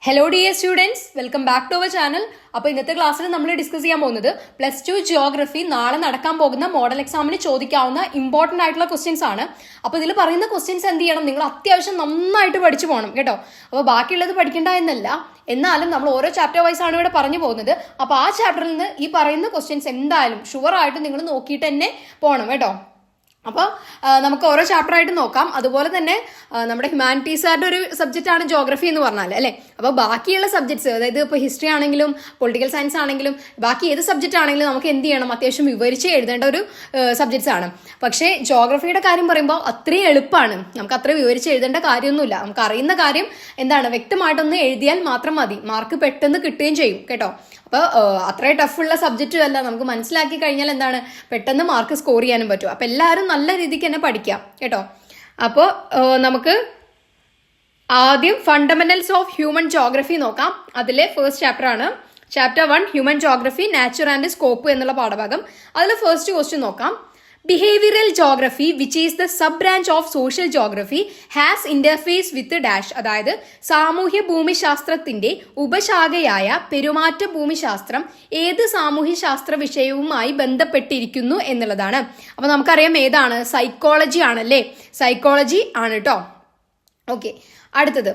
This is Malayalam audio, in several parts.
Hello dear students, welcome back to our channel. അപ്പോൾ ഇന്നത്തെ ക്ലാസ്സിൽ നമ്മൾ ഡിസ്കസ് ചെയ്യാൻ പോകുന്നത് +2 ജിയോഗ്രഫി നാളെ നടക്കാൻ പോകുന്ന മോഡൽ എക്സാമിന് ചോദിക്കാവുന്ന ഇമ്പോർട്ടൻ്റ് ആയിട്ടുള്ള ക്വസ്റ്റ്യൻസ് ആണ്. അപ്പോൾ ഇതിൽ പറയുന്ന ക്വസ്റ്റ്യൻസ് എന്ത് ചെയ്യണം, നിങ്ങൾ അത്യാവശ്യം നന്നായിട്ട് പഠിച്ചു പോകണം കേട്ടോ. അപ്പോൾ ബാക്കിയുള്ളത് പഠിക്കേണ്ട എന്നല്ല, എന്നാലും നമ്മൾ ഓരോ ചാപ്റ്റർ വൈസ് ആണ് ഇവിടെ പറഞ്ഞു പോകുന്നത്. അപ്പോൾ ആ ചാപ്റ്ററിൽ നിന്ന് ഈ പറയുന്ന ക്വസ്റ്റ്യൻസ് എന്തായാലും ഷുവറായിട്ട് നിങ്ങൾ നോക്കിയിട്ട് തന്നെ പോകണം കേട്ടോ. അപ്പോൾ നമുക്ക് ഓരോ ചാപ്റ്റർ ആയിട്ട് നോക്കാം. അതുപോലെ തന്നെ നമ്മുടെ ഹ്യൂമാനിറ്റീസുകാരുടെ ഒരു സബ്ജക്റ്റാണ് ജോഗ്രഫി എന്ന് പറഞ്ഞാൽ അല്ലേ. അപ്പോൾ ബാക്കിയുള്ള സബ്ജക്ട്സ്, അതായത് ഇപ്പോൾ ഹിസ്റ്ററി ആണെങ്കിലും പൊളിറ്റിക്കൽ സയൻസ് ആണെങ്കിലും ബാക്കി ഏത് സബ്ജക്റ്റ് ആണെങ്കിലും നമുക്ക് എന്ത് ചെയ്യണം, അത്യാവശ്യം വിവരിച്ച് എഴുതേണ്ട ഒരു സബ്ജക്ട്സ് ആണ്. പക്ഷേ ജോഗ്രഫിയുടെ കാര്യം പറയുമ്പോൾ അത്രയും എളുപ്പമാണ്, നമുക്ക് അത്ര വിവരിച്ച് എഴുതേണ്ട കാര്യമൊന്നുമില്ല. നമുക്ക് അറിയുന്ന കാര്യം എന്താണ് വ്യക്തമായിട്ടൊന്ന് എഴുതിയാൽ മാത്രം മതി, മാർക്ക് പെട്ടെന്ന് കിട്ടുകയും ചെയ്യും കേട്ടോ. അപ്പോൾ അത്രയും ടഫുള്ള സബ്ജക്റ്റും അല്ല, നമുക്ക് മനസ്സിലാക്കി കഴിഞ്ഞാൽ എന്താണ് പെട്ടെന്ന് മാർക്ക് സ്കോർ ചെയ്യാനും പറ്റും. അപ്പോൾ എല്ലാവരും നല്ല രീതിക്ക് തന്നെ പഠിക്കാം കേട്ടോ. അപ്പോൾ നമുക്ക് ആദ്യം ഫണ്ടമെന്റൽസ് ഓഫ് ഹ്യൂമൻ ജോഗ്രഫി നോക്കാം. അതിലെ ഫസ്റ്റ് ചാപ്റ്റർ ആണ് chapter 1 human geography nature and scope എന്നുള്ള പാഠഭാഗം. അതിൽ ഫസ്റ്റ് ക്വസ്റ്റ്യൻ നോക്കാം. Behavioural geography which is the sub branch of social geography has interface with dash. അതായത് സാമൂഹ്യ ഭൂമിശാസ്ത്രത്തിന്റെ ഉപശാഖയായ പെരുമാറ്റ ഭൂമിശാസ്ത്രം ഏത് സാമൂഹ്യശാസ്ത്ര വിഷയവുമായി ബന്ധപ്പെട്ടിരിക്കുന്നു എന്നുള്ളതാണ്. അപ്പൊ നമുക്കറിയാം ഏതാണ്, സൈക്കോളജി ആണല്ലേ, സൈക്കോളജി ആണ് കേട്ടോ. ഓക്കെ, അടുത്തത്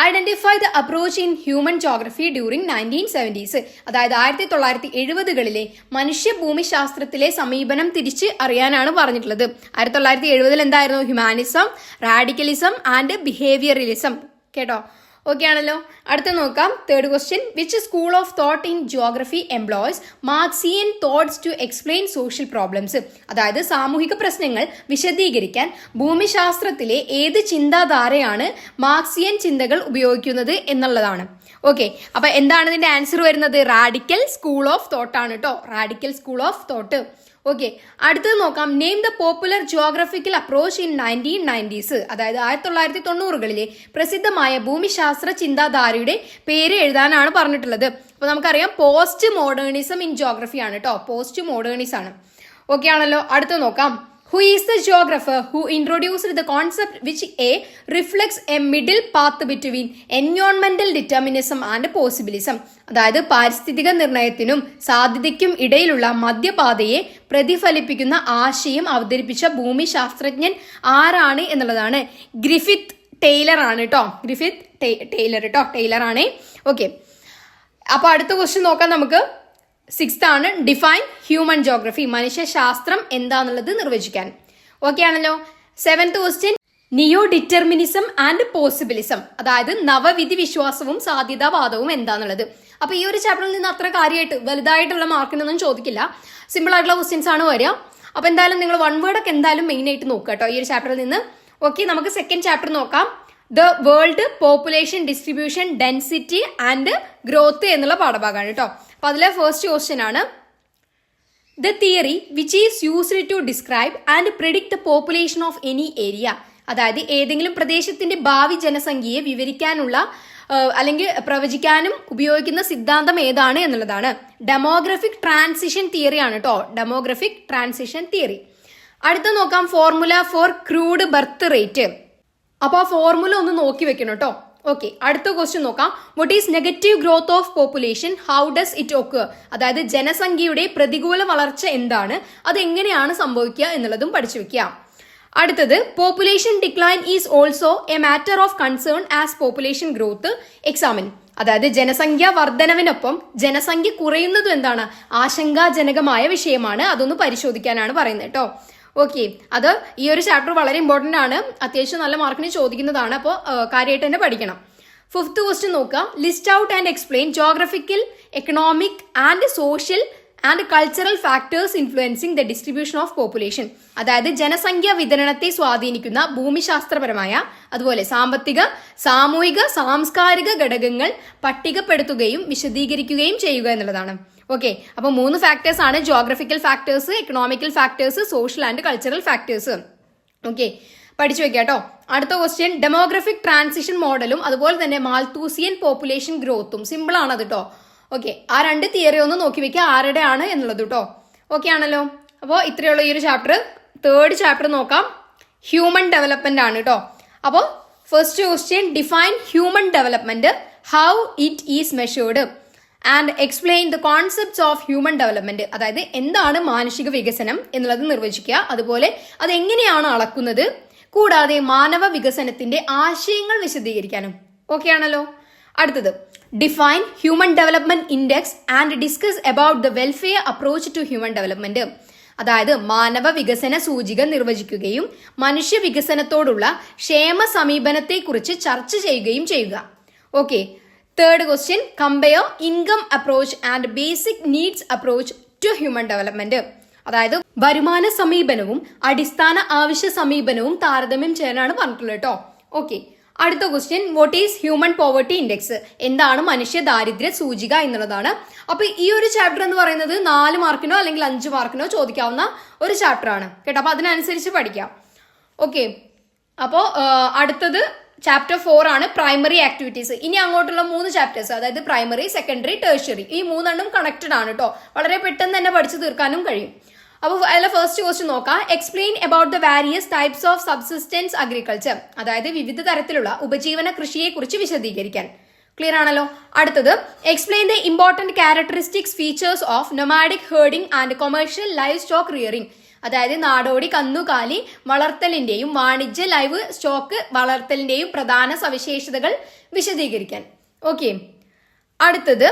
identify the approach in human geography during 1970s. അതായത് 1970കളിലെ മനുഷ്യ ഭൂമിശാസ്ത്രത്തിലെ സമീപനം തിരിച്ച് അറിയാനാണ് പറഞ്ഞിട്ടുള്ളത്. 1970 എന്തായിരുന്നു, ഹ്യൂമാനിസം, റാഡിക്കലിസം ആൻഡ് ബിഹേവിയറലിസം കേട്ടോ. ഓക്കെ ആണല്ലോ. അടുത്ത നോക്കാം third question. Which school of thought in geography employs Marxian thoughts to explain social problems. അതായത് സാമൂഹിക പ്രശ്നങ്ങൾ വിശദീകരിക്കാൻ ഭൂമിശാസ്ത്രത്തിലെ ഏത് ചിന്താധാരയാണ് മാർക്സിയൻ ചിന്തകൾ ഉപയോഗിക്കുന്നത് എന്നുള്ളതാണ്. ഓക്കെ, അപ്പൊ എന്താണ് ഇതിന്റെ ആൻസർ വരുന്നത്, റാഡിക്കൽ സ്കൂൾ ഓഫ് തോട്ട് ആണ് കേട്ടോ, radical school of thought. Okay, അടുത്തത് നോക്കാം. Name the popular geographical approach in 1990s. അതായത് 1990കളിലെ പ്രസിദ്ധമായ ഭൂമിശാസ്ത്ര ചിന്താധാരയുടെ പേര് എഴുതാനാണ് പറഞ്ഞിട്ടുള്ളത്. അപ്പൊ നമുക്കറിയാം പോസ്റ്റ് മോഡേണിസം ഇൻ ജിയോഗ്രഫി ആണ് കേട്ടോ, പോസ്റ്റ് മോഡേണിസം ആണ്. ഓക്കെ ആണല്ലോ. അടുത്ത നോക്കാം. Who is the geographer who introduced the concept which reflects a middle path between environmental determinism and possibilism. അതായത് പാരിസ്ഥിതിക നിർണയത്തിനും സാധ്യതയ്ക്കും ഇടയിലുള്ള മധ്യപാതയെ പ്രതിഫലിപ്പിക്കുന്ന ആശയം അവതരിപ്പിച്ച ഭൂമിശാസ്ത്രജ്ഞൻ ആരാണ് എന്നുള്ളതാണ്. ഗ്രിഫിത്ത് ടെയ്ലർ ആണ് കേട്ടോ, ഗ്രിഫിത്ത് ടെയ്ലർ കേട്ടോ, ടെയ്ലർ ആണ്. ഓക്കെ, അപ്പൊ അടുത്ത ക്വസ്റ്റ്യൻ നോക്കാം നമുക്ക്. 6th ആണ് ഡിഫൈൻ ഹ്യൂമൻ ജോഗ്രഫി, മനുഷ്യശാസ്ത്രം എന്താന്നുള്ളത് നിർവചിക്കാൻ. ഓക്കെ ആണല്ലോ. 7th question neo determinism and possibilism. അതായത് നവവിധി വിശ്വാസവും സാധ്യതാവാദവും എന്താന്നുള്ളത്. അപ്പൊ ഈ ഒരു ചാപ്റ്ററിൽ നിന്ന് അത്ര കാര്യമായിട്ട് വലുതായിട്ടുള്ള മാർക്കിനൊന്നും ചോദിക്കില്ല, സിമ്പിൾ ആയിട്ടുള്ള ക്വസ്റ്റ്യൻസ് ആണ് വരിക. അപ്പൊ എന്തായാലും നിങ്ങൾ 1 വേർഡ് ഒക്കെ എന്തായാലും മെയിൻ ആയിട്ട് നോക്കുക കേട്ടോ ഈ ഒരു ചാപ്റ്ററിൽ നിന്ന്. ഓക്കെ, നമുക്ക് സെക്കൻഡ് ചാപ്റ്റർ നോക്കാം. The world population distribution density and growth എന്നുള്ള പാഠഭാഗമാണ് കേട്ടോ. അപ്പൊ അതിലെ ഫസ്റ്റ് ക്വസ്റ്റ്യൻ ആണ് the theory which is used to describe and predict the population of any area. അതായത് ഏതെങ്കിലും പ്രദേശത്തിന്റെ ഭാവി ജനസംഖ്യയെ വിവരിക്കാനുള്ള അല്ലെങ്കിൽ പ്രവചിക്കാനും ഉപയോഗിക്കുന്ന സിദ്ധാന്തം ഏതാണ് എന്നുള്ളതാണ്. ഡെമോഗ്രഫിക് ട്രാൻസിഷൻ തിയറി ആണ് കേട്ടോ, ഡെമോഗ്രഫിക് ട്രാൻസിഷൻ തിയറി. അടുത്ത നോക്കാം formula for crude birth rate. അപ്പൊ ആ ഫോർമുല ഒന്ന് നോക്കി വെക്കണം കേട്ടോ. ഓക്കെ, അടുത്ത ക്വസ്റ്റ്യൻ നോക്കാം. What is negative growth of population, how does it occur. അതായത് ജനസംഖ്യയുടെ പ്രതികൂല വളർച്ച എന്താണ്, അത് എങ്ങനെയാണ് സംഭവിക്കുക എന്നുള്ളതും പഠിച്ചു വെക്കുക. അടുത്തത് population decline is also A matter of concern as population growth examine. അതായത് ജനസംഖ്യ വർധനവിനൊപ്പം ജനസംഖ്യ കുറയുന്നതും എന്താണ് ആശങ്കാജനകമായ വിഷയമാണ്, അതൊന്ന് പരിശോധിക്കാനാണ് പറയുന്നത് കേട്ടോ. ഓക്കെ, അത് ഈ ഒരു ചാപ്റ്റർ വളരെ ഇമ്പോർട്ടന്റ് ആണ്, അത്യാവശ്യം നല്ല മാർക്കിന് ചോദിക്കുന്നതാണ്, അപ്പോൾ കാര്യമായിട്ട് തന്നെ പഠിക്കണം. 5th ക്വസ്റ്റ്യൻ നോക്കുക. List out and explain geographical, economic and social and cultural factors influencing the distribution of population. അതായത് ജനസംഖ്യ വിതരണത്തെ സ്വാധീനിക്കുന്ന ഭൂമിശാസ്ത്രപരമായ അതുപോലെ സാമ്പത്തിക, സാമൂഹിക, സാംസ്കാരിക ഘടകങ്ങൾ പട്ടികപ്പെടുത്തുകയും വിശദീകരിക്കുകയും ചെയ്യുക എന്നുള്ളതാണ്. ഓക്കെ, അപ്പൊ 3 ഫാക്ടേഴ്സ് ആണ്, geographical factors, economical factors, social and cultural factors. Okay, പഠിച്ചു വെക്കാം കേട്ടോ. അടുത്ത ക്വസ്റ്റ്യൻ ഡെമോഗ്രഫിക് ട്രാൻസിഷൻ മോഡലും അതുപോലെ തന്നെ മാൽത്തൂസിയൻ പോപ്പുലേഷൻ ഗ്രോത്തും. സിമ്പിൾ ആണ് അത് കേട്ടോ. ഓക്കെ, ആ 2 തിയറി ഒന്ന് നോക്കി വെക്കുക ആരുടെ ആണ് എന്നുള്ളത് കേട്ടോ. ഓക്കെ ആണല്ലോ. അപ്പോൾ ഇത്രയുള്ള ഈ ഒരു ചാപ്റ്റർ. തേർഡ് ചാപ്റ്റർ നോക്കാം. ഹ്യൂമൻ ഡെവലപ്മെന്റ് ആണ് കേട്ടോ. അപ്പോൾ first question define human development. How it is measured and explain the concepts of human development. അതായത് എന്താണ് മാനുഷിക വികസനം എന്നുള്ളത് നിർവചിക്കുക, അതുപോലെ അത് എങ്ങനെയാണ് അളക്കുന്നത്, കൂടാതെ മാനവ വികസനത്തിന്റെ ആശയങ്ങൾ വിശദീകരിക്കാനും. ഓക്കെ ആണല്ലോ. അടുത്തത് define human development index and discuss about the welfare approach to human development. അതായത് മാനവ വികസന സൂചിക നിർവചിക്കുകയും മനുഷ്യ വികസനത്തോടുള്ള ക്ഷേമ സമീപനത്തെക്കുറിച്ച് ചർച്ച ചെയ്യുകയും ചെയ്യുക. Okay. Third question compare income approach and basic needs approach to human development. അതായത് വരുമാന സമീപനവും അടിസ്ഥാന ആവശ്യ സമീപനവും താരതമ്യം ചെയ്യാനാണ് പറഞ്ഞിട്ടുള്ളത് കേട്ടോ. ഓക്കെ. അടുത്ത question what is human poverty index. എന്താണ് മനുഷ്യ ദാരിദ്ര്യ സൂചിക എന്നുള്ളതാണ്. അപ്പൊ ഈ ഒരു ചാപ്റ്റർ എന്ന് പറയുന്നത് 4 മാർക്കിനോ അല്ലെങ്കിൽ 5 മാർക്കിനോ ചോദിക്കാവുന്ന ഒരു ചാപ്റ്റർ ആണ് കേട്ടോ. അപ്പൊ അതിനനുസരിച്ച് പഠിക്കാം. ഓക്കെ. അപ്പോ അടുത്തത് ചാപ്റ്റർ 4 ആണ് പ്രൈമറി ആക്ടിവിറ്റീസ്. ഇനി അങ്ങോട്ടുള്ള 3 ചാപ്റ്റേഴ്സ്, അതായത് പ്രൈമറി, സെക്കൻഡറി, ടേഴ്ഷ്യറി, ഈ 3 കണക്റ്റഡ് ആണ് കേട്ടോ. വളരെ പെട്ടെന്ന് തന്നെ പഠിച്ചു തീർക്കാനും കഴിയും. അപ്പോൾ അതിലെ ഫസ്റ്റ് ക്വസ്റ്റ്യൻ നോക്കാം. Explain about the various types of subsistence agriculture. അതായത് വിവിധ തരത്തിലുള്ള ഉപജീവന കൃഷിയെ കുറിച്ച് വിശദീകരിക്കാൻ. ക്ലിയർ ആണല്ലോ. അടുത്തത് explain the important characteristics features of nomadic herding and commercial livestock rearing. അതായത് നാടോടി കന്നുകാലി വളർത്തലിന്റെയും വാണിജ്യ ലൈവ് സ്റ്റോക്ക് വളർത്തലിന്റെയും പ്രധാന സവിശേഷതകൾ വിശദീകരിക്കാൻ. ഓക്കെ. അടുത്തത്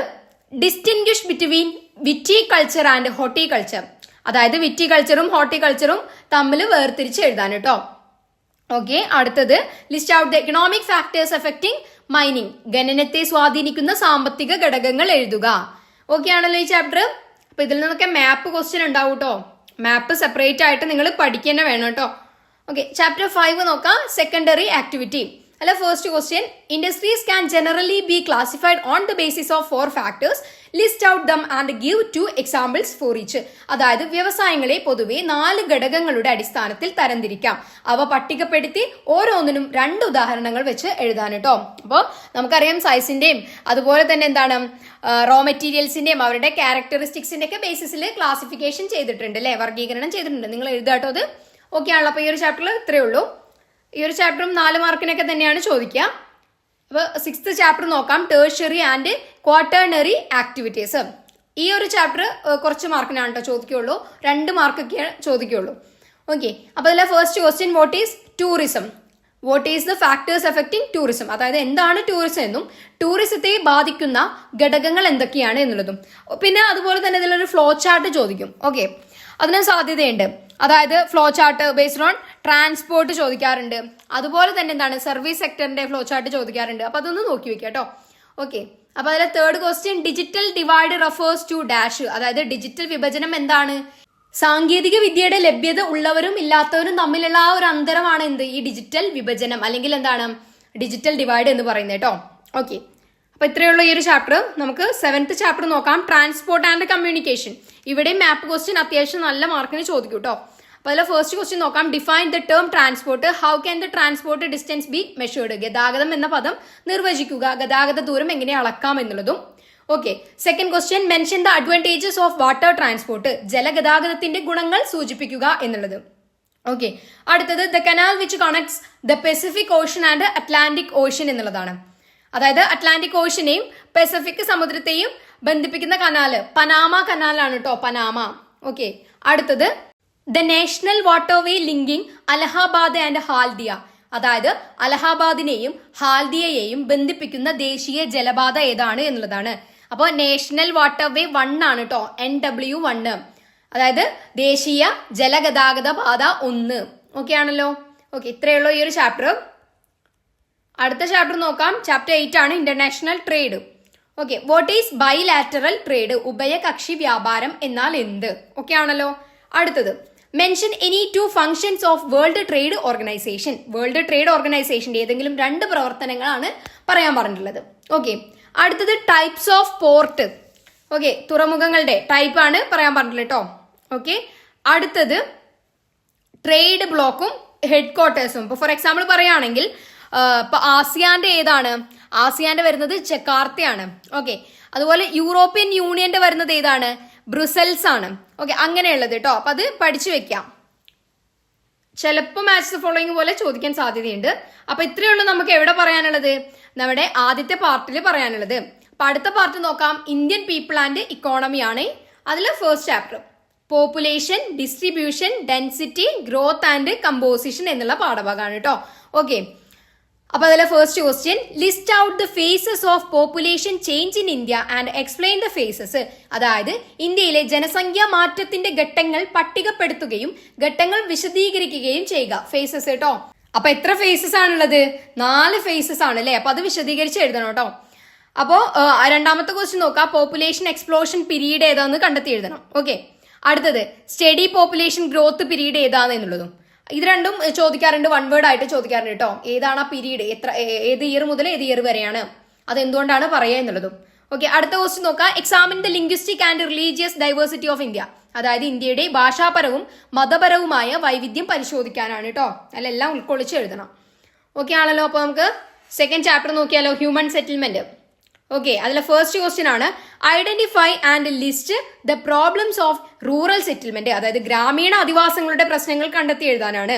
distinguish between viticulture and horticulture. അതായത് വിറ്റികൾച്ചറും ഹോർട്ടികൾച്ചറും തമ്മിൽ വേർതിരിച്ച് എഴുതാൻ കേട്ടോ. ഓക്കെ. അടുത്തത് list out the economic factors affecting mining. ഖനനത്തെ സ്വാധീനിക്കുന്ന സാമ്പത്തിക ഘടകങ്ങൾ എഴുതുക. ഓക്കെ ആണല്ലോ ഈ ചാപ്റ്റർ. അപ്പൊ ഇതിൽ നിന്നൊക്കെ മാപ്പ് ക്വസ്റ്റ്യൻ ഉണ്ടാവും കേട്ടോ. മാപ്പ് സെപ്പറേറ്റ് ആയിട്ട് നിങ്ങൾ പഠിക്കുക വേണം കേട്ടോ. ഓക്കെ. ചാപ്റ്റർ 5 നോക്കാം. Secondary activity. അല്ല first question industries can generally be classified on the basis of 4 factors. List out them and give 2 examples for each. അതായത് വ്യവസായങ്ങളെ പൊതുവെ 4 ഘടകങ്ങളുടെ അടിസ്ഥാനത്തിൽ തരംതിരിക്കാം. അവ പട്ടികപ്പെടുത്തി ഓരോന്നിനും 2 ഉദാഹരണങ്ങൾ വെച്ച് എഴുതാൻ കേട്ടോ. അപ്പോൾ നമുക്കറിയാം സൈസിന്റെയും അതുപോലെ തന്നെ എന്താണ് റോ മെറ്റീരിയൽസിന്റെയും അവരുടെ ക്യാരക്ടറിസ്റ്റിക്സിന്റെ ഒക്കെ ബേസിസിൽ ക്ലാസിഫിക്കേഷൻ ചെയ്തിട്ടുണ്ട് അല്ലെ, വർഗീകരണം ചെയ്തിട്ടുണ്ട്. നിങ്ങൾ എഴുതാട്ടോ അത്. ഓക്കെ ആണല്ലോ. അപ്പൊ ഈ ഒരു ചാപ്റ്ററിൽ ഇത്രയേ ഉള്ളൂ. ഈ ഒരു ചാപ്റ്ററും 4 മാർക്കിനൊക്കെ തന്നെയാണ് ചോദിക്കുക. അപ്പോൾ 6th ചാപ്റ്റർ നോക്കാം. ടേഴ്ഷ്യറി ആൻഡ് ക്വാട്ടേണറി ആക്ടിവിറ്റീസ്. ഈ ഒരു ചാപ്റ്റർ കുറച്ച് മാർക്കിനാണ് കേട്ടോ ചോദിക്കുള്ളൂ. 2 മാർക്കൊക്കെ ചോദിക്കുള്ളൂ. ഓക്കെ. അപ്പോൾ അതിലെ first question what is tourism. What is the factors affecting tourism. അതായത് എന്താണ് ടൂറിസം എന്നും ടൂറിസത്തെ ബാധിക്കുന്ന ഘടകങ്ങൾ എന്തൊക്കെയാണ് എന്നുള്ളതും. പിന്നെ അതുപോലെ തന്നെ ഇതിലൊരു ഫ്ലോ ചാർട്ട് ചോദിക്കും. ഓക്കെ. അതിന് സാധ്യതയുണ്ട്. അതായത് flow chart based on transport ചോദിക്കാറുണ്ട്. അതുപോലെ തന്നെ എന്താണ് സർവീസ് സെക്ടറിന്റെ ഫ്ലോ ചാർട്ട് ചോദിക്കാറുണ്ട്. അപ്പൊ അതൊന്ന് നോക്കി വെക്കുക കേട്ടോ. ഓക്കെ. അപ്പൊ അതിലെ third question digital divide refers to dash. അതായത് ഡിജിറ്റൽ വിഭജനം എന്താണ്? സാങ്കേതിക വിദ്യയുടെ ലഭ്യത ഉള്ളവരും ഇല്ലാത്തവരും തമ്മിലുള്ള ആ ഒരു അന്തരമാണ് എന്ത് ഈ ഡിജിറ്റൽ വിഭജനം അല്ലെങ്കിൽ എന്താണ് ഡിജിറ്റൽ ഡിവൈഡ് എന്ന് പറയുന്നത് കേട്ടോ. ഓക്കെ. അപ്പൊ ഇത്രയുള്ള ഈ ഒരു ചാപ്റ്റർ. നമുക്ക് 7th ചാപ്റ്റർ നോക്കാം. Transport and communication. ഇവിടെ മാപ്പ് ക്വസ്റ്റ്യൻ അത്യാവശ്യം നല്ല മാർക്കിന് ചോദിക്കും കേട്ടോ. അപ്പൊ അതിലെ ഫസ്റ്റ് ക്വസ്റ്റ്യൻ നോക്കാം. Define the term transport. How can the transport distance be measured. ഗതാഗതം എന്ന പദം നിർവചിക്കുക. ഗതാഗത ദൂരം എങ്ങനെ അളക്കാം എന്നുള്ളതും. Okay. Second question mention the advantages of water transport. ജലഗതാഗതത്തിന്റെ ഗുണങ്ങൾ സൂചിപ്പിക്കുക എന്നുള്ളത്. ഓക്കെ. അടുത്തത് the canal which connects the Pacific Ocean and Atlantic Ocean എന്നുള്ളതാണ്. അതായത് അറ്റ്ലാന്റിക് ഓഷ്യനെയും പസഫിക് സമുദ്രത്തെയും ബന്ധിപ്പിക്കുന്ന കനാല് പനാമ കനാലാണ് കേട്ടോ. പനാമ. ഓക്കെ. അടുത്തത് the national waterway linking Allahabad and Haldia. അതായത് അലഹാബാദിനെയും ഹാൽദിയയെയും ബന്ധിപ്പിക്കുന്ന ദേശീയ ജലപാത ഏതാണ് എന്നുള്ളതാണ്. അപ്പോൾ നാഷണൽ വാട്ടർവേ 1 ആണ് കേട്ടോ. NW1. അതായത് ദേശീയ ജലഗതാഗത പാത 1. ഓക്കെ ആണല്ലോ. ഓക്കെ. ഇത്രയുള്ള ഈ ഒരു ചാപ്റ്റർ. അടുത്ത ചാപ്റ്റർ നോക്കാം. ചാപ്റ്റർ 8 ആണ് international trade. Okay. What is bilateral trade. ഉഭയകക്ഷി വ്യാപാരം എന്നാൽ എന്ത്? ഓക്കെ ആണല്ലോ. അടുത്തത് mention any 2 functions of World Trade Organization. World Trade ഓർഗനൈസേഷന്റെ ഏതെങ്കിലും 2 പ്രവർത്തനങ്ങളാണ് പറയാൻ പറഞ്ഞിട്ടുള്ളത്. ഓക്കെ. അടുത്തത് ടൈപ്സ് ഓഫ് പോർട്ട്. ഓക്കെ. തുറമുഖങ്ങളുടെ ടൈപ്പ് ആണ് പറയാൻ പറഞ്ഞിട്ടുള്ളത് കേട്ടോ. ഓക്കെ. അടുത്തത് ട്രേഡ് ബ്ലോക്കും ഹെഡ് ക്വാർട്ടേഴ്സും. ഇപ്പൊ ഫോർ എക്സാമ്പിൾ പറയുകയാണെങ്കിൽ ഇപ്പൊ ആസിയാന്റെ ഏതാണ്? ആസിയാന്റെ വരുന്നത് ജക്കാർത്തയാണ്. ഓക്കെ. അതുപോലെ യൂറോപ്യൻ യൂണിയന്റെ വരുന്നത് ഏതാണ്? ബ്രുസൽസ് ആണ്. ഓക്കെ. അങ്ങനെയുള്ളത് കേട്ടോ. അപ്പൊ അത് പഠിച്ചു വെക്കാം. ചിലപ്പോൾ മാച്ച് ദ ഫോളോയിങ് പോലെ ചോദിക്കാൻ സാധ്യതയുണ്ട്. അപ്പൊ ഇത്രയേ ഉള്ളൂ നമുക്ക് എവിടെ പറയാനുള്ളത്, നമ്മുടെ ആദ്യത്തെ പാർട്ടിൽ പറയാനുള്ളത്. അപ്പൊ അടുത്ത പാർട്ട് നോക്കാം. ഇന്ത്യൻ പീപ്പിൾ ആൻഡ് ഇക്കോണമി ആണ്. അതിൽ first chapter population, distribution, density, growth and composition എന്നുള്ള പാഠഭാഗമാണ് കേട്ടോ. ഓക്കെ, അപ്പൊ അതിലെ first question, list out the phases of population change in India and explain the phases. അതായത് ഇന്ത്യയിലെ ജനസംഖ്യാ മാറ്റത്തിന്റെ ഘട്ടങ്ങൾ പട്ടികപ്പെടുത്തുകയും ഘട്ടങ്ങൾ വിശദീകരിക്കുകയും ചെയ്യുക. ഫേസസ് കേട്ടോ. അപ്പൊ എത്ര ഫേസസ് ആണുള്ളത്? 4 ഫേസസ് ആണ് അല്ലെ. അപ്പൊ അത് വിശദീകരിച്ച് എഴുതണം കേട്ടോ. അപ്പോ രണ്ടാമത്തെ ക്വസ്റ്റ്യൻ നോക്കാം. പോപ്പുലേഷൻ എക്സ്പ്ലോഷൻ പീരീഡ് ഏതാന്ന് കണ്ടെത്തി എഴുതണം. ഓക്കെ, അടുത്തത് സ്റ്റഡി പോപ്പുലേഷൻ ഗ്രോത്ത് പീരീഡ് ഏതാണ് എന്നുള്ളതും. ഇത് രണ്ടും ചോദിക്കാറുണ്ട്, 1 വേർഡ് ആയിട്ട് ചോദിക്കാറുണ്ട് കേട്ടോ. ഏതാണ് ആ പീരീഡ്, ഏത് ഇയർ മുതൽ ഏത് ഇയർ വരെയാണ്, അത് എന്തുകൊണ്ടാണ് പറയുക എന്നുള്ളതും. ഓക്കെ, അടുത്ത ക്വസ്റ്റ്യൻ നോക്കാം. Examine the linguistic and religious diversity of India. അതായത് ഇന്ത്യയുടെ ഭാഷാപരവും മതപരവുമായ വൈവിധ്യം പരിശോധിക്കാനാണ് കേട്ടോ. അതിലെല്ലാം ഉൾക്കൊള്ളിച്ച് എഴുതണം. ഓക്കെ ആണല്ലോ. അപ്പൊ നമുക്ക് സെക്കൻഡ് ചാപ്റ്റർ നോക്കിയാലോ, ഹ്യൂമൻ സെറ്റിൽമെന്റ്. ഓക്കെ, അതിലെ ഫസ്റ്റ് ക്വസ്റ്റ്യൻ ആണ് identify and list the problems of rural settlement. അതായത് ഗ്രാമീണ അധിവാസങ്ങളുടെ പ്രശ്നങ്ങൾ കണ്ടെത്തി എഴുതാനാണ്.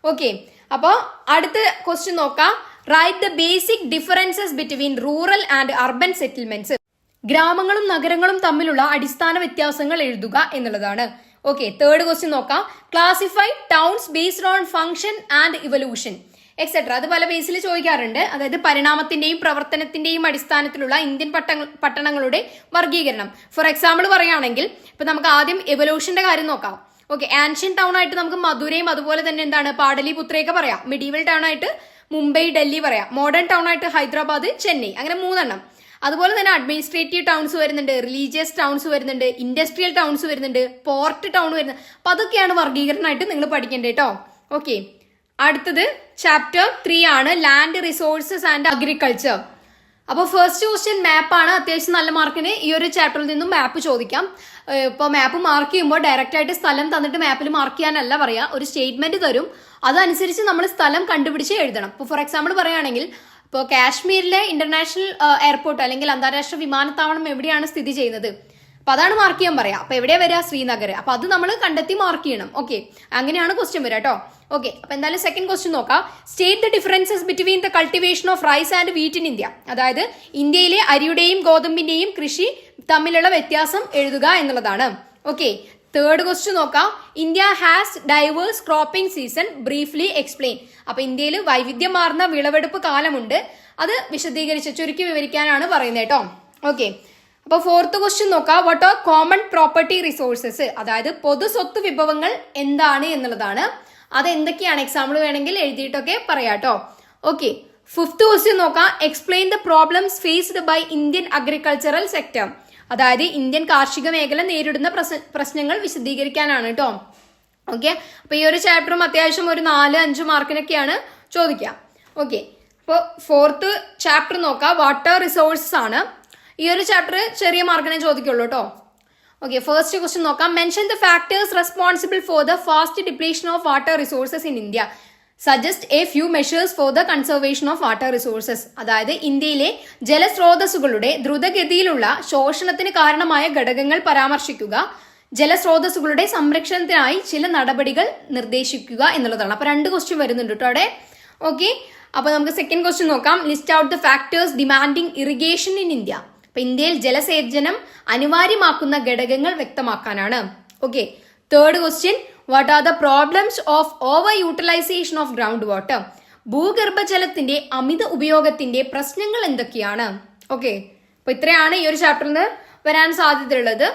ഓക്കെ, അപ്പോൾ അടുത്ത ക്വസ്റ്റ്യൻ നോക്കാം. Write the basic differences between rural and urban settlements. ഗ്രാമങ്ങളും നഗരങ്ങളും തമ്മിലുള്ള അടിസ്ഥാന വ്യത്യാസങ്ങൾ എഴുതുക എന്നുള്ളതാണ്. ഓക്കെ, തേർഡ് ക്വസ്റ്റ്യൻ നോക്കാം. Classify towns based on function and evolution etcetera. അത് പല ബേസിൽ ചോദിക്കാറുണ്ട്. അതായത് പരിണാമത്തിന്റെയും പ്രവർത്തനത്തിന്റെയും അടിസ്ഥാനത്തിലുള്ള ഇന്ത്യൻ പട്ടണങ്ങളുടെ വർഗീകരണം. ഫോർ എക്സാമ്പിൾ പറയുകയാണെങ്കിൽ ഇപ്പൊ നമുക്ക് ആദ്യം എവല്യൂഷന്റെ കാര്യം നോക്കാം. ഓക്കെ, ആൻഷ്യൻ ടൗൺ ആയിട്ട് നമുക്ക് മധുരയും അതുപോലെ തന്നെ എന്താണ് പാടലിപുത്രയൊക്കെ പറയാം. മിഡീവൽ ടൗൺ ആയിട്ട് മുംബൈ, ഡൽഹി പറയാം. മോഡേൺ ടൗൺ ആയിട്ട് ഹൈദരാബാദ്, ചെന്നൈ, അങ്ങനെ 3 എണ്ണം. അതുപോലെ തന്നെ അഡ്മിനിസ്ട്രേറ്റീവ് ടൗൺസ് വരുന്നുണ്ട്, റിലീജിയസ് ടൗൺസ് വരുന്നുണ്ട്, ഇൻഡസ്ട്രിയൽ ടൗൺസ് വരുന്നുണ്ട്, പോർട്ട് ടൗൺ വരുന്നുണ്ട്. അപ്പൊ അതൊക്കെയാണ് വർഗീകരണമായിട്ട് നിങ്ങൾ പഠിക്കേണ്ടത് കേട്ടോ. ഓക്കെ, അടുത്തത് ചാപ്റ്റർ 3 ആണ് ലാൻഡ് റിസോഴ്സസ് ആൻഡ് അഗ്രികൾച്ചർ. അപ്പോൾ ഫസ്റ്റ് ക്വസ്റ്റ്യൻ മാപ്പാണ്. അത്യാവശ്യം നല്ല മാർക്കിന് ഈ ഒരു ചാപ്റ്ററിൽ നിന്നും മാപ്പ് ചോദിക്കാം. ഇപ്പോൾ മാപ്പ് മാർക്ക് ചെയ്യുമ്പോൾ ഡയറക്റ്റ് ആയിട്ട് സ്ഥലം തന്നിട്ട് മാപ്പിൽ മാർക്ക് ചെയ്യാനല്ല പറയാ, ഒരു സ്റ്റേറ്റ്മെന്റ് തരും, അതനുസരിച്ച് നമ്മൾ സ്ഥലം കണ്ടുപിടിച്ച് എഴുതണം. ഇപ്പോൾ ഫോർ എക്സാമ്പിൾ പറയുകയാണെങ്കിൽ ഇപ്പോൾ കാശ്മീരിലെ ഇന്റർനാഷണൽ എയർപോർട്ട് അല്ലെങ്കിൽ അന്താരാഷ്ട്ര വിമാനത്താവളം എവിടെയാണ് സ്ഥിതി ചെയ്യുന്നത്, അപ്പൊ അതാണ് മാർക്ക് ചെയ്യാൻ പറയാം. അപ്പൊ എവിടെയാ വരിക? ശ്രീനഗർ. അപ്പൊ അത് നമ്മൾ കണ്ടെത്തി മാർക്ക് ചെയ്യണം. ഓക്കെ, അങ്ങനെയാണ് ക്വസ്റ്റ്യൻ വരിക കേട്ടോ. ഓക്കെ, അപ്പൊ എന്തായാലും സെക്കൻഡ് ക്വസ്റ്റ്യൻ നോക്കാം. State the differences between the cultivation of rice and wheat in India. അതായത് ഇന്ത്യയിലെ അരിയുടെയും ഗോതമ്പിന്റെയും കൃഷി തമ്മിലുള്ള വ്യത്യാസം എഴുതുക എന്നുള്ളതാണ്. ഓക്കെ, തേർഡ് ക്വസ്റ്റ്യൻ നോക്കാം. India has diverse cropping season, briefly explain. അപ്പൊ ഇന്ത്യയിൽ വൈവിധ്യമാർന്ന വിളവെടുപ്പ് കാലമുണ്ട്, അത് വിശദീകരിച്ച് ചുരുക്കി വിവരിക്കാനാണ് പറയുന്നത് കേട്ടോ. ഓക്കെ, അപ്പൊ ഫോർത്ത് ക്വസ്റ്റ്യൻ നോക്കാം. What are common property resources. അതായത് പൊതു സ്വത്ത് വിഭവങ്ങൾ എന്താണ് എന്നുള്ളതാണ്. അത് എന്തൊക്കെയാണ് എക്സാമ്പിൾ വേണമെങ്കിൽ എഴുതിയിട്ടൊക്കെ പറയാട്ടോ. ഓക്കെ, ഫിഫ്ത്ത് ക്വസ്റ്റ്യൻ നോക്കാം. Explain the problems faced by Indian agricultural sector. അതായത് ഇന്ത്യൻ കാർഷിക മേഖല നേരിടുന്ന പ്രശ്നങ്ങൾ വിശദീകരിക്കാനാണ് കേട്ടോ. ഓക്കെ, അപ്പൊ ഈ ഒരു ചാപ്റ്ററും അത്യാവശ്യം ഒരു 4-5 മാർക്കിനൊക്കെയാണ് ചോദിക്കുക. ഓക്കെ, അപ്പോൾ ഫോർത്ത് ചാപ്റ്റർ നോക്കാം. വാട്ടർ റിസോഴ്സസ് ആണ്. ഈ ഒരു ചാപ്റ്റർ ചെറിയ മാർക്കിനെ ചോദിക്കുള്ളൂ കേട്ടോ. ഓക്കെ, ഫസ്റ്റ് ക്വസ്റ്റ്യൻ നോക്കാം. Mention the factors responsible for the fast depletion of water resources in India. Suggest A few measures for the conservation of water resources. അതായത് ഇന്ത്യയിലെ ജലസ്രോതസ്സുകളുടെ ദ്രുതഗതിയിലുള്ള ശോഷണത്തിന് കാരണമായ ഘടകങ്ങൾ പരാമർശിക്കുക, ജലസ്രോതസ്സുകളുടെ സംരക്ഷണത്തിനായി ചില നടപടികൾ നിർദ്ദേശിക്കുക എന്നുള്ളതാണ്. അപ്പൊ 2 ക്വസ്റ്റ്യൻ വരുന്നുണ്ട് കേട്ടോ അവിടെ. ഓക്കെ, അപ്പൊ നമുക്ക് സെക്കൻഡ് ക്വസ്റ്റ്യൻ നോക്കാം. List out the factors demanding irrigation in India. അപ്പൊ ഇന്ത്യയിൽ ജലസേചനം അനിവാര്യമാക്കുന്ന ഘടകങ്ങൾ വ്യക്തമാക്കാനാണ്. Okay, third question. What are the problems of over utilization of ground water. ഭൂഗർഭജലത്തിന്റെ അമിത ഉപയോഗത്തിന്റെ പ്രശ്നങ്ങൾ എന്തൊക്കെയാണ്? ഓക്കെ, അപ്പൊ ഇത്രയാണ് ഈ ഒരു ചാപ്റ്ററിൽ നിന്ന് വരാൻ സാധ്യതയുള്ളത്.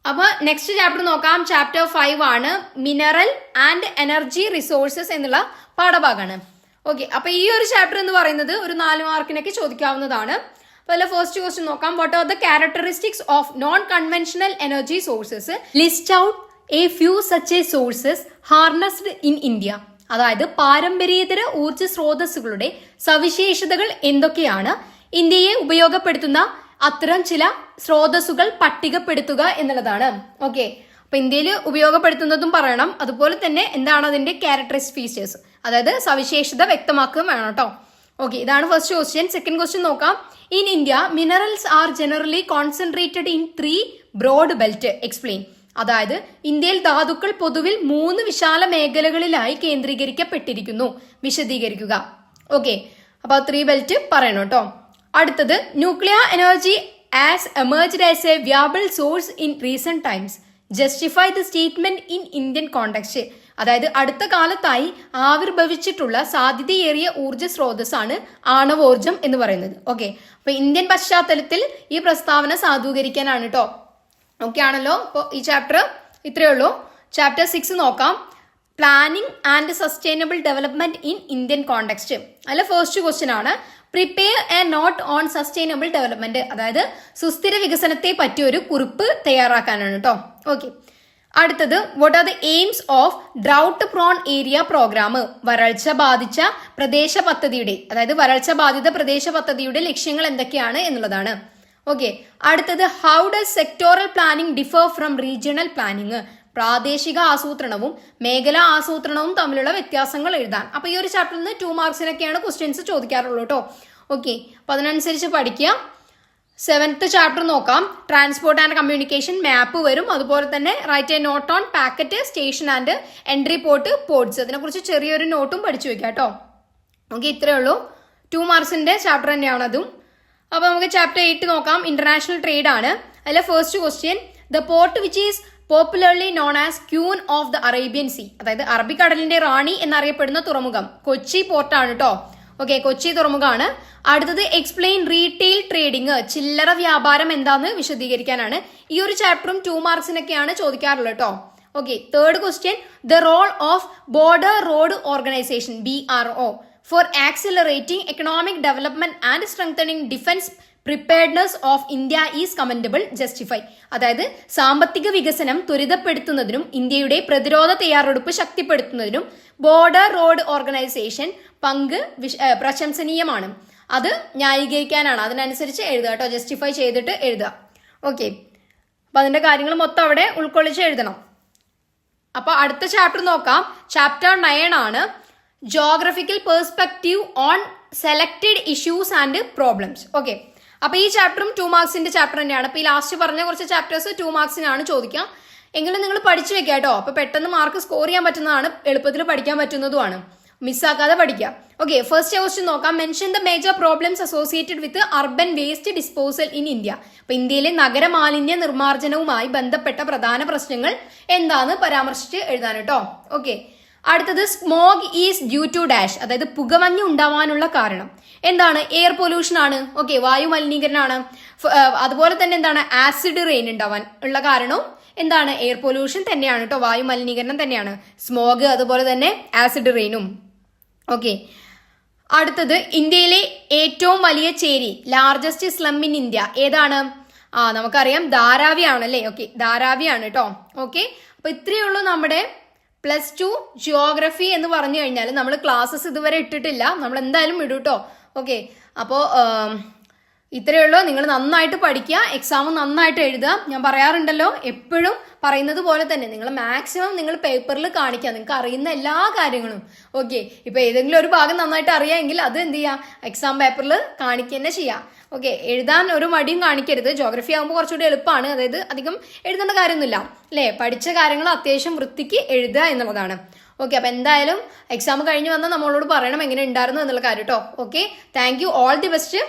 അപ്പൊ നെക്സ്റ്റ് ചാപ്റ്റർ നോക്കാം. ചാപ്റ്റർ 5 ആണ് മിനറൽ ആൻഡ് എനർജി റിസോഴ്സസ് എന്നുള്ള പാഠഭാഗമാണ്. ഓക്കെ, അപ്പൊ ഈ ഒരു ചാപ്റ്റർ എന്ന് പറയുന്നത് ഒരു 4 മാർക്കിനൊക്കെ ചോദിക്കാവുന്നതാണ്. അപ്പൊ അതിലെ ഫസ്റ്റ് ക്വസ്റ്റ്യൻ നോക്കാം. What are the characteristics of non conventional energy sources. List out A few such A sources ഹാർനസ്ഡ് in India. അതായത് പാരമ്പര്യേതര ഊർജ്ജ സ്രോതസ്സുകളുടെ സവിശേഷതകൾ എന്തൊക്കെയാണ്, ഇന്ത്യയെ ഉപയോഗപ്പെടുത്തുന്ന അത്തരം ചില സ്രോതസ്സുകൾ പട്ടികപ്പെടുത്തുക എന്നുള്ളതാണ്. ഓക്കെ, അപ്പൊ ഇന്ത്യയിൽ ഉപയോഗപ്പെടുത്തുന്നതും പറയണം, അതുപോലെ തന്നെ എന്താണ് അതിന്റെ ക്യാരക്ടറിസ്റ്റിക് ഫീച്ചേഴ്സ്, അതായത് സവിശേഷത വ്യക്തമാക്കുകയും വേണം കേട്ടോ. ഓക്കെ, ഇതാണ് ഫസ്റ്റ് ക്വസ്റ്റ്യൻ. സെക്കൻഡ് ക്വസ്റ്റ്യൻ നോക്കാം. In India minerals are generally concentrated in 3 broad belt. Explain. അതായത് ഇന്ത്യയിൽ ധാതുക്കൾ പൊതുവിൽ 3 വിശാല മേഖലകളിലായി കേന്ദ്രീകരിക്കപ്പെട്ടിരിക്കുന്നു. വിശദീകരിക്കുക. ഓക്കെ, അപ്പൊ 3 ബെൽറ്റ് പറയണം കേട്ടോ. അടുത്തത് nuclear energy has emerged as a viable source in recent times, justify the statement in Indian context. അതായത് അടുത്ത കാലത്തായി ആവിർഭവിച്ചിട്ടുള്ള സാധ്യതയേറിയ ഊർജ്ജ സ്രോതസ്സാണ് ആണവോർജം എന്ന് പറയുന്നത്. ഓക്കെ, അപ്പൊ ഇന്ത്യൻ പശ്ചാത്തലത്തിൽ ഈ പ്രസ്താവന സാധൂകരിക്കാനാണ് കേട്ടോ. ഓക്കെ ആണല്ലോ. അപ്പോൾ ഈ ചാപ്റ്റർ ഇത്രയേ ഉള്ളൂ. ചാപ്റ്റർ 6 നോക്കാം. Planning and sustainable development in Indian context. അതിലെ ഫസ്റ്റ് ക്വസ്റ്റ്യൻ ആണ് prepare a note on sustainable development. അതായത് സുസ്ഥിര വികസനത്തെ പറ്റിയ ഒരു കുറിപ്പ് തയ്യാറാക്കാനാണ് കേട്ടോ. ഓക്കെ, അടുത്തത് what are the aims of drought prone area programme. വരൾച്ച ബാധിച്ച പ്രദേശ പദ്ധതിയുടെ, അതായത് വരൾച്ച ബാധിത പ്രദേശ പദ്ധതിയുടെ ലക്ഷ്യങ്ങൾ എന്തൊക്കെയാണ് എന്നുള്ളതാണ്. ഓക്കെ, അടുത്തത് how does sectoral planning differ from regional planning. പ്രാദേശിക ആസൂത്രണവും മേഖലാ ആസൂത്രണവും തമ്മിലുള്ള വ്യത്യാസങ്ങൾ എഴുതാൻ. അപ്പൊ ഈ ഒരു ചാപ്റ്ററിൽ നിന്ന് 2 മാർക്സിനൊക്കെയാണ് ക്വസ്റ്റ്യൻസ് ചോദിക്കാറുള്ളൂ കേട്ടോ. ഓക്കെ, അപ്പൊ അതിനനുസരിച്ച് പഠിക്കുക. 7th ചാപ്റ്റർ നോക്കാം. ട്രാൻസ്പോർട്ട് ആൻഡ് കമ്മ്യൂണിക്കേഷൻ മാപ്പ് വരും. അതുപോലെ തന്നെ write a note on packet station and entry port ports. അതിനെക്കുറിച്ച് ചെറിയൊരു നോട്ടും പഠിച്ചു വെക്കാം കേട്ടോ. ഓക്കെ, ഇത്രയേ ഉള്ളൂ. 2 മാർക്സിന്റെ ചാപ്റ്റർ തന്നെയാണ് അതും. അപ്പൊ നമുക്ക് ചാപ്റ്റർ 8 നോക്കാം. ഇന്റർനാഷണൽ ട്രേഡ് ആണ്. അതിലെ first question the port which is popularly known as queen of the Arabian sea. അതായത് അറബിക്കടലിന്റെ റാണി എന്നറിയപ്പെടുന്ന തുറമുഖം കൊച്ചി പോർട്ടാണ് കേട്ടോ. ഓക്കെ, കൊച്ചി തുറമുഖമാണ്. അടുത്തത് എക്സ്പ്ലെയിൻ റീറ്റെയിൽ ട്രേഡിംഗ്. ചില്ലറ വ്യാപാരം എന്താന്ന് വിശദീകരിക്കാനാണ്. ഈ ഒരു ചാപ്റ്ററും 2 മാർക്സിനൊക്കെയാണ് ചോദിക്കാറുള്ളത് കേട്ടോ. Okay, third question the role of border road organisation BRO for accelerating economic development and strengthening defence preparedness of India is commendable, justify. അതായത് സാമ്പത്തിക വികസനം ത്വരിതപ്പെടുത്തുന്നതിനും ഇന്ത്യയുടെ പ്രതിരോധ തയ്യാറെടുപ്പ് ശക്തിപ്പെടുത്തുന്നതിനും ബോർഡർ റോഡ് ഓർഗനൈസേഷൻ പങ്ക് പ്രശംസനീയമാണ്. അത് ന്യായീകരിക്കാനാണ്. അതിനനുസരിച്ച് എഴുതുക കേട്ടോ. ജസ്റ്റിഫൈ ചെയ്തിട്ട് എഴുതുക. ഓക്കെ, അപ്പൊ അതിന്റെ കാര്യങ്ങൾ മൊത്തം അവിടെ ഉൾക്കൊള്ളിച്ച് എഴുതണം. അപ്പൊ അടുത്ത ചാപ്റ്റർ നോക്കാം. ചാപ്റ്റർ 9 ആണ് geographical perspective on selected issues and problems. Okay, അപ്പൊ ഈ ചാപ്റ്ററും 2 മാർക്സിന്റെ ചാപ്റ്റർ തന്നെയാണ്. അപ്പൊ ഈ ലാസ്റ്റ് പറഞ്ഞ കുറച്ച് ചാപ്റ്റേഴ്സ് 2 മാർക്സിനാണ് ചോദിക്കുക. എങ്കിലും നിങ്ങൾ പഠിച്ചു വെക്കുക കേട്ടോ. അപ്പൊ പെട്ടെന്ന് മാർക്ക് സ്കോർ ചെയ്യാൻ പറ്റുന്നതാണ്, എളുപ്പത്തിൽ പഠിക്കാൻ പറ്റുന്നതുമാണ്. മിസ്സാക്കാതെ പഠിക്കുക. ഓക്കെ, ഫസ്റ്റ് ക്വസ്റ്റ്യൻ നോക്കാം. Mention the major problems associated with urban waste disposal in India. അപ്പൊ ഇന്ത്യയിലെ നഗരമാലിന്യ നിർമ്മാർജ്ജനവുമായി ബന്ധപ്പെട്ട പ്രധാന പ്രശ്നങ്ങൾ എന്താന്ന് പരാമർശിച്ച് എഴുതാൻ കേട്ടോ. ഓക്കെ, അടുത്തത് smog is due to dash. അതായത് പുകമഞ്ഞ് ഉണ്ടാവാനുള്ള കാരണം എന്താണ്? എയർ പൊല്യൂഷൻ ആണ്. ഓക്കെ, വായു മലിനീകരണമാണ്. അതുപോലെ തന്നെ എന്താണ്? ആസിഡ് റെയിൻ ഉണ്ടാവാൻ ഉള്ള കാരണവും എന്താണ്? എയർ പൊല്യൂഷൻ തന്നെയാണ് കേട്ടോ. വായു മലിനീകരണം തന്നെയാണ് സ്മോഗ്, അതുപോലെ തന്നെ ആസിഡ് റെയിനും. ഓക്കെ, അടുത്തത് ഇന്ത്യയിലെ ഏറ്റവും വലിയ ചേരി, ലാർജസ്റ്റ് സ്ലം ഇൻ ഇന്ത്യ ഏതാണ്? നമുക്കറിയാം ധാരാവി ആണല്ലേ. ഓക്കെ, ധാരാവി ആണ് കേട്ടോ. ഓക്കെ, അപ്പൊ ഇത്രയേ ഉള്ളൂ നമ്മുടെ +2 ജിയോഗ്രഫി എന്ന് പറഞ്ഞു കഴിഞ്ഞാൽ. നമ്മൾ ക്ലാസ്സസ് ഇതുവരെ ഇട്ടിട്ടില്ല, നമ്മൾ എന്തായാലും ഇടും കേട്ടോ. ഓക്കെ, അപ്പോൾ ഇത്രയേ ഉള്ളൂ. നിങ്ങൾ നന്നായിട്ട് പഠിക്കുക, എക്സാം നന്നായിട്ട് എഴുതുക. ഞാൻ പറയാറുണ്ടല്ലോ, എപ്പോഴും പറയുന്നത് പോലെ തന്നെ നിങ്ങൾ മാക്സിമം നിങ്ങൾ പേപ്പറിൽ കാണിക്കുക നിങ്ങൾക്ക് അറിയുന്ന എല്ലാ കാര്യങ്ങളും. ഓക്കെ, ഇപ്പൊ ഏതെങ്കിലും ഒരു ഭാഗം നന്നായിട്ട് അറിയാമെങ്കിൽ അത് എന്ത് ചെയ്യുക, എക്സാം പേപ്പറിൽ കാണിക്കുക തന്നെ ചെയ്യാം. ഓക്കെ, എഴുതാൻ ഒരു മടിയും കാണിക്കരുത്. ജോഗ്രഫി ആകുമ്പോൾ കുറച്ചുകൂടി എളുപ്പമാണ്. അതായത് അധികം എഴുതേണ്ട കാര്യമൊന്നുമില്ല അല്ലേ. പഠിച്ച കാര്യങ്ങൾ അത്യാവശ്യം വൃത്തിക്ക് എഴുതുക എന്നുള്ളതാണ്. ഓക്കെ, അപ്പൊ എന്തായാലും എക്സാം കഴിഞ്ഞ് വന്നാൽ നമ്മളോട് പറയണം എങ്ങനെ ഉണ്ടായിരുന്നു എന്നുള്ള കാര്യം കേട്ടോ. Okay, thank you, all the best.